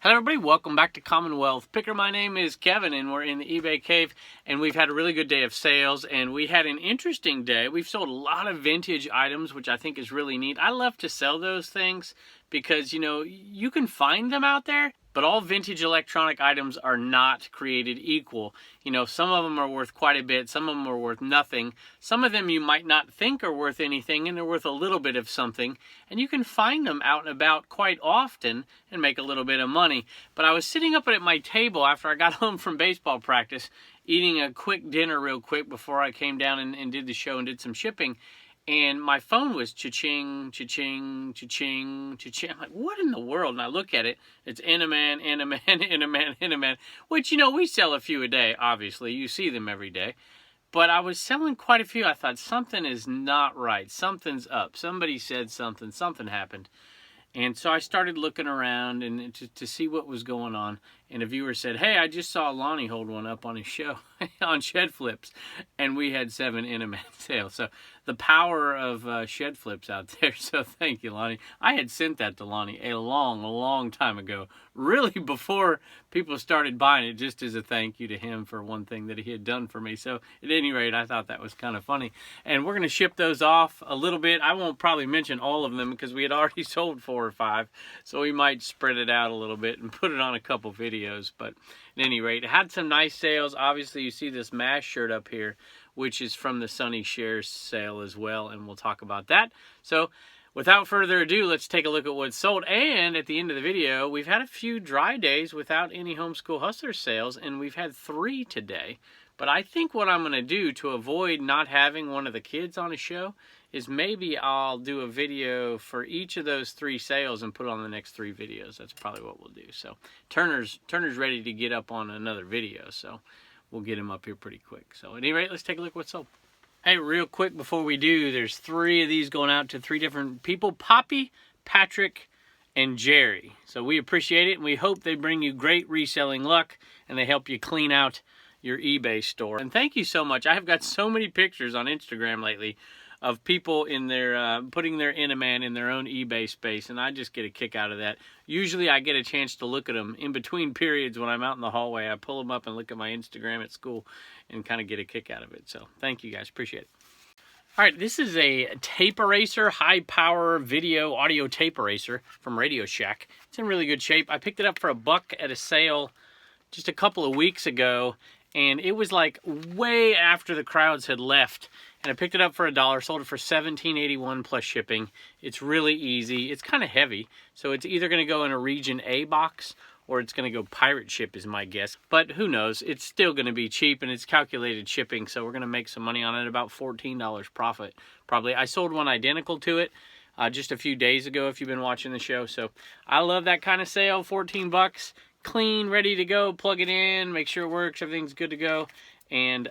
Hello everybody, welcome back to Commonwealth Picker. My name is Kevin and we're in the eBay cave and we've had a really good day of sales and we had an interesting day. We've sold a lot of vintage items, which I think is really neat. I love to sell those things because, you know, you can find them out there, but all vintage electronic items are not created equal. You know, some of them are worth quite a bit, some of them are worth nothing. Some of them you might not think are worth anything and they're worth a little bit of something. And you can find them out and about quite often and make a little bit of money. But I was sitting up at my table after I got home from baseball practice, eating a quick dinner real quick before I came down and did the show and did some shipping. And my phone was cha-ching, cha-ching, cha-ching, cha-ching. I'm like, what in the world? And I look at it. It's Eneman, Eneman, Eneman, Eneman. Which, you know, we sell a few a day, obviously. You see them every day. But I was selling quite a few. I thought, something is not right. Something's up. Somebody said something. Something happened. And so I started looking around and to see what was going on. And a viewer said, hey, I just saw Lonnie hold one up on his show on Shed Flips. And we had 7 Eneman sales. So the power of Shed Flips out there. So thank you, Lonnie. I had sent that to Lonnie a long time ago. Really before people started buying it, just as a thank you to him for one thing that he had done for me. So at any rate, I thought that was kind of funny. And we're going to ship those off a little bit. I won't probably mention all of them because we had already sold 4 or 5. So we might spread it out a little bit and put it on a couple videos. But at any rate, it had some nice sales. Obviously, you see this Marsh shirt up here, which is from the Sunny Shares sale as well. And we'll talk about that. So without further ado, let's take a look at what's sold. And at the end of the video, we've had a few dry days without any Homeschool Hustler sales, and we've had 3 today. But I think what I'm going to do to avoid not having one of the kids on a show is maybe I'll do a video for each of those 3 sales and put it on the next 3 videos. That's probably what we'll do. So Turner's ready to get up on another video, so we'll get him up here pretty quick. So at any rate, let's take a look at what's sold. Hey, real quick before we do, there's 3 of these going out to 3 different people, Poppy, Patrick, and Jerry. So we appreciate it, and we hope they bring you great reselling luck, and they help you clean out your eBay store. And thank you so much. I have got so many pictures on Instagram lately of people in their putting their Eneman in their own eBay space, and I just get a kick out of that. Usually I get a chance to look at them in between periods when I'm out in the hallway. I pull them up and look at my Instagram at school and kind of get a kick out of it. So thank you guys, appreciate it. All right, this is a tape eraser, high power video audio tape eraser from RadioShack. It's in really good shape. I picked it up for $1 at a sale just a couple of weeks ago, and it was like way after the crowds had left. And I picked it up for $1, sold it for $17.81 plus shipping. It's really easy. It's kind of heavy, so it's either going to go in a Region A box or it's going to go pirate ship is my guess. But who knows? It's still going to be cheap, and it's calculated shipping, so we're going to make some money on it, about $14 profit probably. I sold one identical to it just a few days ago if you've been watching the show. So I love that kind of sale, 14 bucks. Clean, ready to go, plug it in, make sure it works, everything's good to go, and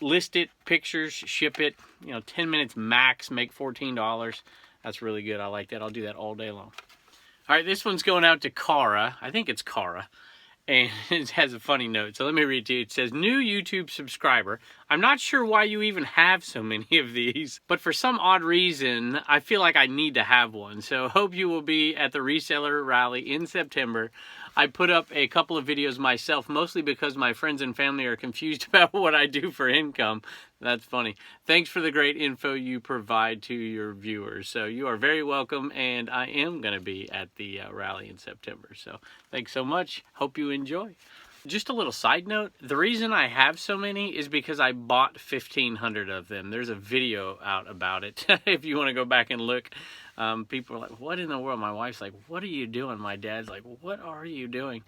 list it, pictures, ship it, you know, 10 minutes max, make $14. That's really good. I like that. I'll do that all day long. All right, this one's going out to Cara. I think it's Cara. And it has a funny note. So let me read it to you. It says, new YouTube subscriber. I'm not sure why you even have so many of these, but for some odd reason, I feel like I need to have one. So hope you will be at the reseller rally in September. I put up a couple of videos myself, mostly because my friends and family are confused about what I do for income. That's funny. Thanks for the great info you provide to your viewers. So you are very welcome, and I am going to be at the rally in September. So thanks so much. Hope you enjoy. Just a little side note, the reason I have so many is because I bought 1,500 of them. There's a video out about it if you want to go back and look. People are like, what in the world? My wife's like, what are you doing? My dad's like, what are you doing?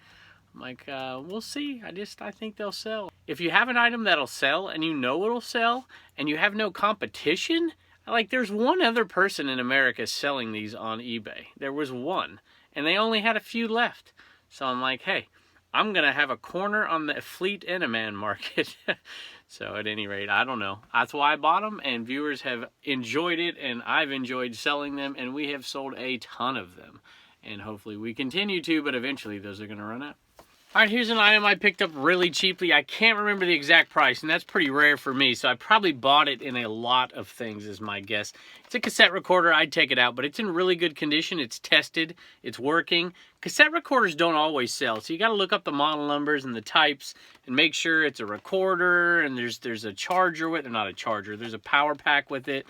I'm like, we'll see. I think they'll sell. If you have an item that'll sell and you know it'll sell and you have no competition, like there's one other person in America selling these on eBay. There was one, and they only had a few left. So I'm like, hey, I'm going to have a corner on the fleet Eneman market. So at any rate, I don't know. That's why I bought them, and viewers have enjoyed it, and I've enjoyed selling them, and we have sold a ton of them. And hopefully we continue to, but eventually those are going to run out. All right, here's an item I picked up really cheaply. I can't remember the exact price, and that's pretty rare for me, so I probably bought it in a lot of things is my guess. It's a cassette recorder. I'd take it out, but it's in really good condition. It's tested. It's working. Cassette recorders don't always sell, so you got to look up the model numbers and the types and make sure it's a recorder and there's a charger with it. Not a charger. There's a power pack with it.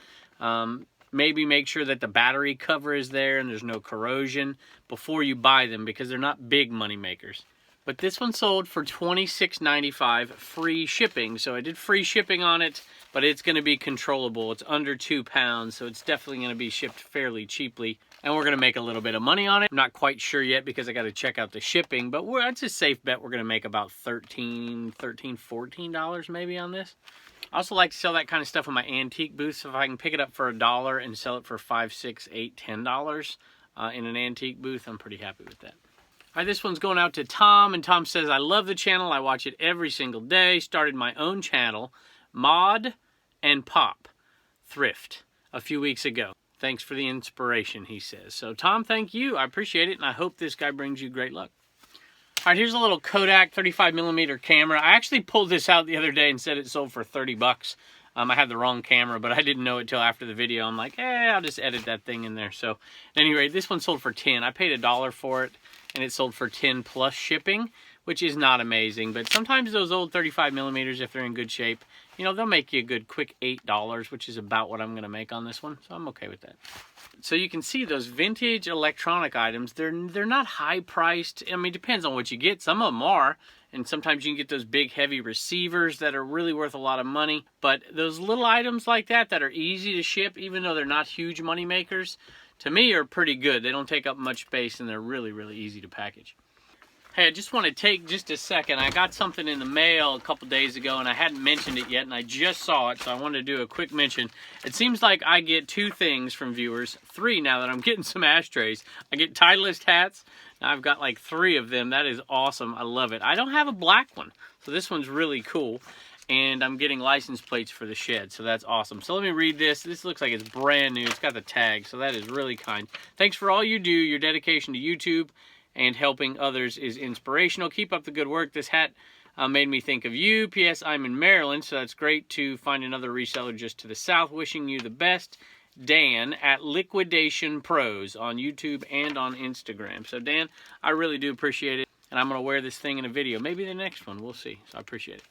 Maybe make sure that the battery cover is there and there's no corrosion before you buy them because they're not big money makers. But this one sold for $26.95 free shipping. So I did free shipping on it, but it's going to be controllable. It's under 2 pounds, so it's definitely going to be shipped fairly cheaply. And we're going to make a little bit of money on it. I'm not quite sure yet because I got to check out the shipping, but it's a safe bet we're going to make about $14 maybe on this. I also like to sell that kind of stuff in my antique booth. So if I can pick it up for $1 and sell it for $5, $6, $8, $10 in an antique booth, I'm pretty happy with that. All right, this one's going out to Tom, and Tom says, I love the channel. I watch it every single day. Started my own channel, Mod and Pop Thrift, a few weeks ago. Thanks for the inspiration, he says. So, Tom, thank you. I appreciate it, and I hope this guy brings you great luck. All right, here's a little Kodak 35mm camera. I actually pulled this out the other day and said it sold for 30 bucks. I had the wrong camera, but I didn't know it till after the video. I'm like, I'll just edit that thing in there. So, at any rate, this one sold for 10. I paid $1 for it, and it sold for 10 plus shipping, which is not amazing. But sometimes those old 35mm, if they're in good shape, you know, they'll make you a good quick $8, which is about what I'm going to make on this one. So I'm okay with that. So you can see those vintage electronic items, they're not high priced. I mean, it depends on what you get. Some of them are. And sometimes you can get those big heavy receivers that are really worth a lot of money. But those little items like that are easy to ship, even though they're not huge money makers, to me are pretty good. They don't take up much space and they're really, really easy to package. Hey, I just want to take just a second. I got something in the mail a couple days ago and I hadn't mentioned it yet and I just saw it, so I wanted to do a quick mention. It seems like I get 2 things from viewers, 3 now that I'm getting some ashtrays. I get Titleist hats. Now I've got like 3 of them. That is awesome. I love it. I don't have a black one, so this one's really cool. And I'm getting license plates for the shed, so that's awesome. So let me read this. This looks like it's brand new. It's got the tag, so that is really kind. Thanks for all you do. Your dedication to YouTube and helping others is inspirational. Keep up the good work. This hat made me think of you. P.S. I'm in Maryland, so that's great to find another reseller just to the south. Wishing you the best. Dan at Liquidation Pros on YouTube and on Instagram. So Dan, I really do appreciate it, and I'm going to wear this thing in a video. Maybe the next one. We'll see. So I appreciate it.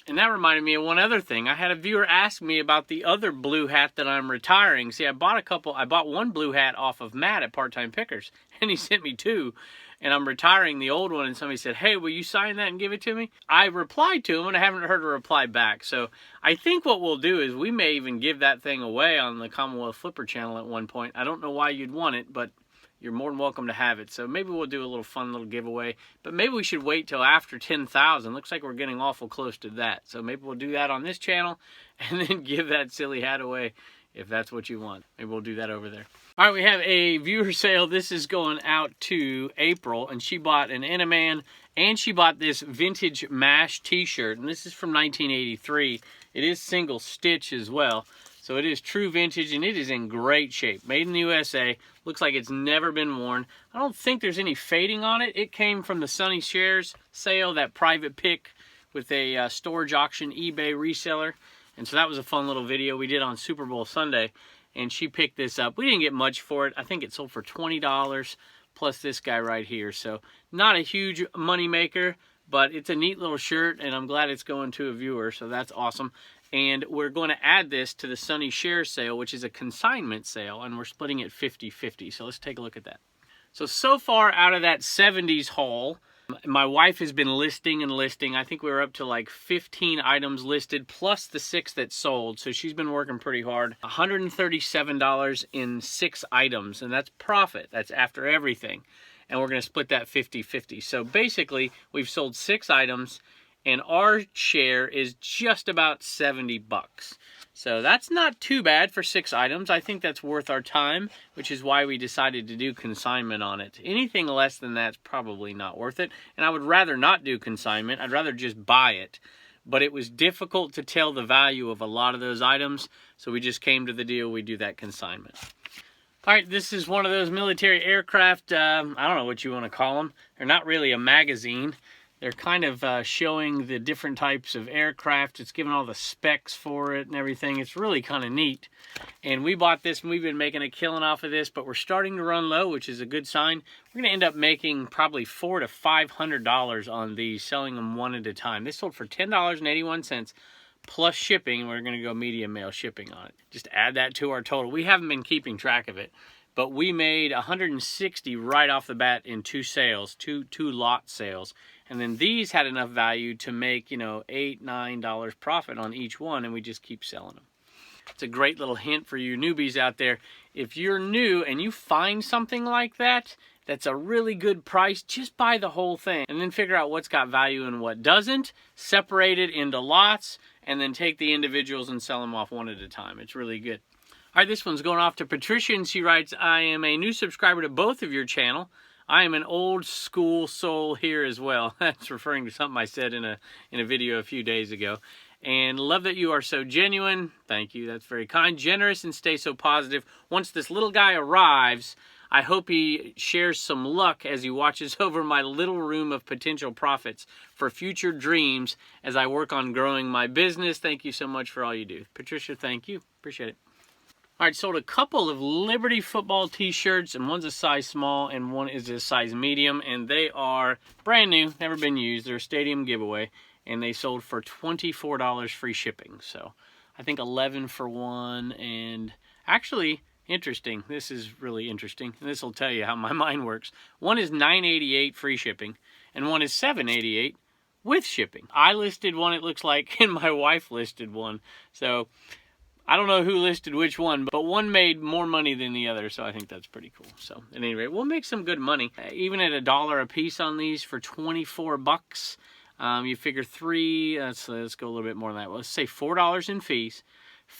And that reminded me of one other thing. I had a viewer ask me about the other blue hat that I'm retiring. See, I bought one blue hat off of Matt at Part-Time Pickers, and he sent me 2. And I'm retiring the old one, and somebody said, hey, will you sign that and give it to me? I replied to him, and I haven't heard a reply back. So I think what we'll do is we may even give that thing away on the Commonwealth Flipper channel at one point. I don't know why you'd want it, but you're more than welcome to have it. So maybe we'll do a little fun little giveaway. But maybe we should wait till after 10,000. Looks like we're getting awful close to that. So maybe we'll do that on this channel and then give that silly hat away if that's what you want. Maybe we'll do that over there. All right, we have a viewer sale. This is going out to April, and she bought an Eneman, and she bought this vintage MASH t-shirt, and this is from 1983. It is single stitch as well, so it is true vintage, and it is in great shape. Made in the USA. Looks like it's never been worn. I don't think there's any fading on it. It came from the Sunny Shares sale, that private pick with a storage auction eBay reseller, and so that was a fun little video we did on Super Bowl Sunday. And she picked this up. We didn't get much for it. I think it sold for $20 plus this guy right here. So not a huge money maker, but it's a neat little shirt, and I'm glad it's going to a viewer, so that's awesome. And we're going to add this to the Sunny Share sale, which is a consignment sale, and we're splitting it 50-50. So let's take a look at that. So far out of that 70s haul, my wife has been listing and listing. I think we were up to like 15 items listed, plus the 6 that sold. So she's been working pretty hard. $137 in 6 items, and that's profit. That's after everything. And we're going to split that 50-50. So basically, we've sold 6 items, and our share is just about 70 bucks. So that's not too bad for 6 items. I think that's worth our time, which is why we decided to do consignment on it. Anything less than that's probably not worth it. And I would rather not do consignment. I'd rather just buy it. But it was difficult to tell the value of a lot of those items, so we just came to the deal we do that consignment. All right, this is one of those military aircraft, I don't know what you want to call them. They're not really a magazine. They're kind of showing the different types of aircraft. It's giving all the specs for it and everything. It's really kind of neat. And we bought this and we've been making a killing off of this, but we're starting to run low, which is a good sign. We're going to end up making probably $400 to $500 on these, selling them one at a time. They sold for $10.81 plus shipping. We're going to go medium mail shipping on it. Just add that to our total. We haven't been keeping track of it, but we made 160 right off the bat in two sales, two lot sales. And then these had enough value to make, you know, $8, $9 profit on each one, and we just keep selling them. It's a great little hint for you newbies out there. If you're new and you find something like that, that's a really good price, just buy the whole thing and then figure out what's got value and what doesn't, separate it into lots, and then take the individuals and sell them off one at a time. It's really good. All right, this one's going off to Patricia, and she writes, I am a new subscriber to both of your channel. I am an old school soul here as well. That's referring to something I said in a video a few days ago. And love that you are so genuine. Thank you. That's very kind. Generous, and stay so positive. Once this little guy arrives, I hope he shares some luck as he watches over my little room of potential profits for future dreams as I work on growing my business. Thank you so much for all you do. Patricia, thank you. Appreciate it. All right, sold a couple of Liberty football t-shirts, and one's a size small and one is a size medium, and they are brand new, never been used. They're a stadium giveaway, and they sold for $24 free shipping. So I think 11 for one, and actually, interesting. This is really interesting, and this will tell you how my mind works. One is $9.88 free shipping, and one is $7.88 with shipping. I listed one, it looks like, and my wife listed one. So I don't know who listed which one, but one made more money than the other, so I think that's pretty cool. So at any rate, we'll make some good money. Even at $1 a piece on these for 24 bucks, you figure three, let's go a little bit more than that. Let's say $4 in fees,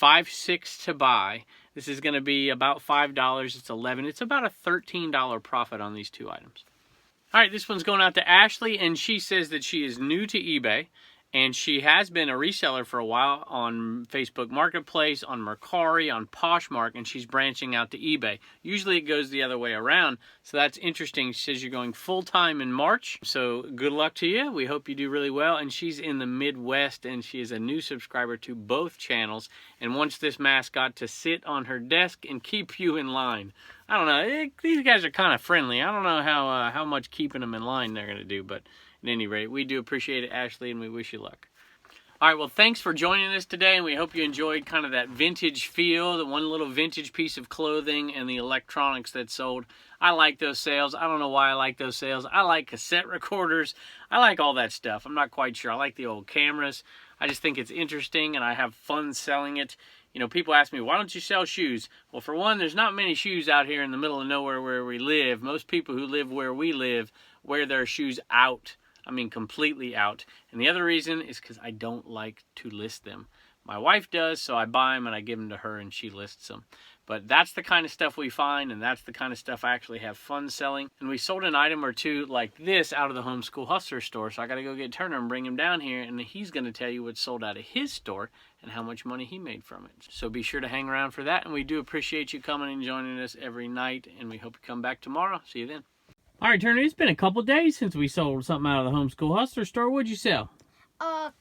$5.06 to buy. This is going to be about $5, it's 11. It's about a $13 profit on these two items. All right, this one's going out to Ashley, and she says that she is new to eBay. And she has been a reseller for a while on Facebook Marketplace, on Mercari, on Poshmark, and she's branching out to eBay. Usually it goes the other way around, so that's interesting. She says you're going full-time in March, so good luck to you. We hope you do really well. And she's in the Midwest, and she is a new subscriber to both channels and wants this mascot to sit on her desk and keep you in line. I don't know. These guys are kind of friendly. I don't know how much keeping them in line they're going to do, but at any rate, we do appreciate it, Ashley, and we wish you luck. All right, well, thanks for joining us today, and we hope you enjoyed kind of that vintage feel, the one little vintage piece of clothing and the electronics that sold. I like those sales. I don't know why I like those sales. I like cassette recorders. I like all that stuff. I'm not quite sure. I like the old cameras. I just think it's interesting, and I have fun selling it. You know, people ask me, why don't you sell shoes? Well, for one, there's not many shoes out here in the middle of nowhere where we live. Most people who live where we live wear their shoes out. I mean, completely out. And the other reason is because I don't like to list them. My wife does, so I buy them and I give them to her and she lists them. But that's the kind of stuff we find, and that's the kind of stuff I actually have fun selling. And we sold an item or two like this out of the Homeschool Hustler store, so I got to go get Turner and bring him down here, and he's going to tell you what's sold out of his store and how much money he made from it. So be sure to hang around for that, and we do appreciate you coming and joining us every night, and we hope you come back tomorrow. See you then. All right, Turner, it's been a couple days since we sold something out of the Homeschool Hustler store. What'd you sell?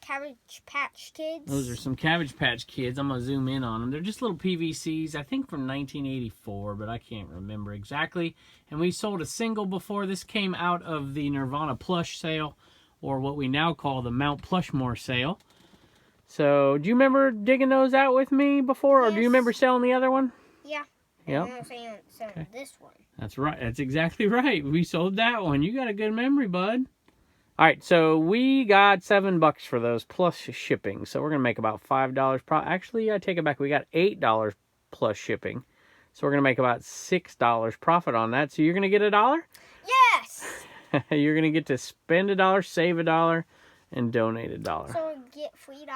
Cabbage Patch Kids. Those are some Cabbage Patch Kids. I'm going to zoom in on them. They're just little PVCs, I think from 1984, but I can't remember exactly. And we sold a single before. This came out of the Nirvana plush sale, or what we now call the Mount Plushmore sale. So, do you remember digging those out with me before, or do you remember selling the other one? Yeah. Yep. I'm selling this one. That's right. That's exactly right. We sold that one. You got a good memory, bud. All right, so we got $7 for those plus shipping. So we're going to make about $5. Actually, I take it back. We got $8 plus shipping. So we're going to make about $6 profit on that. So you're going to get $1? Yes! You're going to get to spend $1, save $1, and donate $1. So I get $3?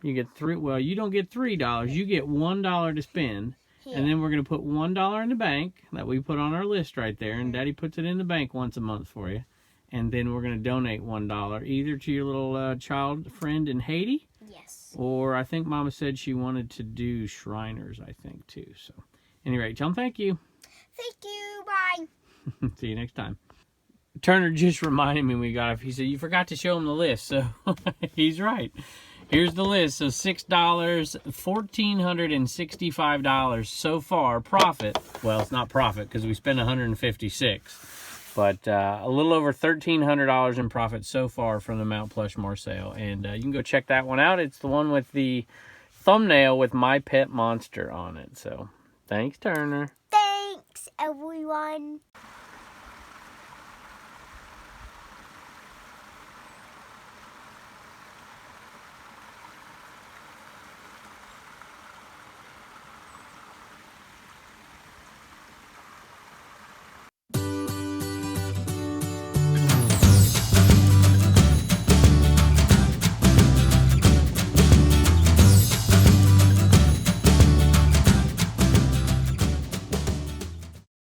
You get well, you don't get $3. You get $1 to spend. Yeah. And then we're going to put $1 in the bank that we put on our list right there. And Daddy puts it in the bank once a month for you. And then we're going to donate $1 either to your little child friend in Haiti. Yes. Or I think Mama said she wanted to do Shriners, I think, too. So, anyway, tell them thank you. Thank you. Bye. See you next time. Turner just reminded me we got. He said you forgot to show him the list, so he's right. Here's the list. So $6, $1,465 so far profit. Well, it's not profit because we spent $156, but a little over $1,300 in profit so far from the Mount Plushmore sale, and you can go check that one out. It's the one with the thumbnail with My Pet Monster on it. So thanks, Turner. Thanks, everyone.